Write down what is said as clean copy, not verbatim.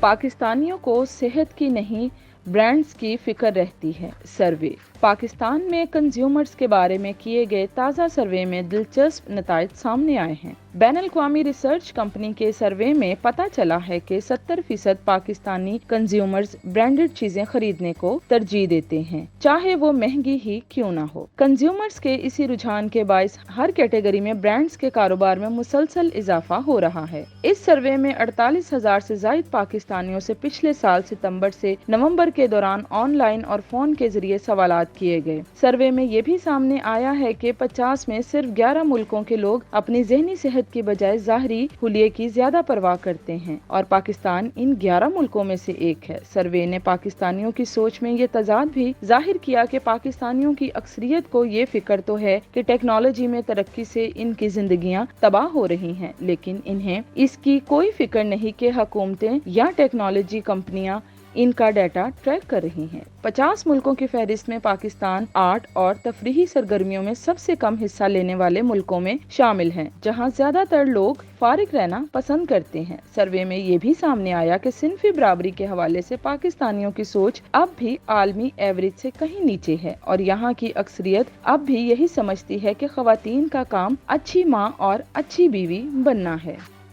پاکستانیوں کو صحت کی نہیں برانڈز کی فکر رہتی ہے۔ سروے پاکستان میں کنزیومرز کے بارے میں کیے گئے تازہ سروے میں دلچسپ نتائج سامنے آئے ہیں۔ بین الاقوامی ریسرچ کمپنی کے سروے میں پتہ چلا ہے کہ 70% پاکستانی کنزیومرز برانڈڈ چیزیں خریدنے کو ترجیح دیتے ہیں، چاہے وہ مہنگی ہی کیوں نہ ہو۔ کنزیومرز کے اسی رجحان کے باعث ہر کیٹیگری میں برانڈز کے کاروبار میں مسلسل اضافہ ہو رہا ہے۔ اس سروے میں 48,000 سے زائد پاکستانیوں سے پچھلے سال ستمبر سے نومبر کے دوران آن لائن اور فون کے ذریعے سوالات کیے گئے۔ سروے میں یہ بھی سامنے آیا ہے کہ 50 میں صرف 11 ملکوں کے لوگ اپنی ذہنی صحت کی بجائے ظاہری حلیے کی زیادہ پرواہ کرتے ہیں اور پاکستان ان 11 ملکوں میں سے ایک ہے۔ سروے نے پاکستانیوں کی سوچ میں یہ تضاد بھی ظاہر کیا کہ پاکستانیوں کی اکثریت کو یہ فکر تو ہے کہ ٹیکنالوجی میں ترقی سے ان کی زندگیاں تباہ ہو رہی ہیں، لیکن انہیں اس کی کوئی فکر نہیں کہ حکومتیں یا ٹیکنالوجی کمپنیاں ان کا ڈیٹا ٹریک کر رہی ہیں۔ 50 ملکوں کی فہرست میں پاکستان آرٹ اور تفریحی سرگرمیوں میں سب سے کم حصہ لینے والے ملکوں میں شامل ہیں، جہاں زیادہ تر لوگ فارغ رہنا پسند کرتے ہیں۔ سروے میں یہ بھی سامنے آیا کہ صنفی برابری کے حوالے سے پاکستانیوں کی سوچ اب بھی عالمی ایوریج سے کہیں نیچے ہے اور یہاں کی اکثریت اب بھی یہی سمجھتی ہے کہ خواتین کا کام اچھی ماں اور اچھی بیوی بننا ہے۔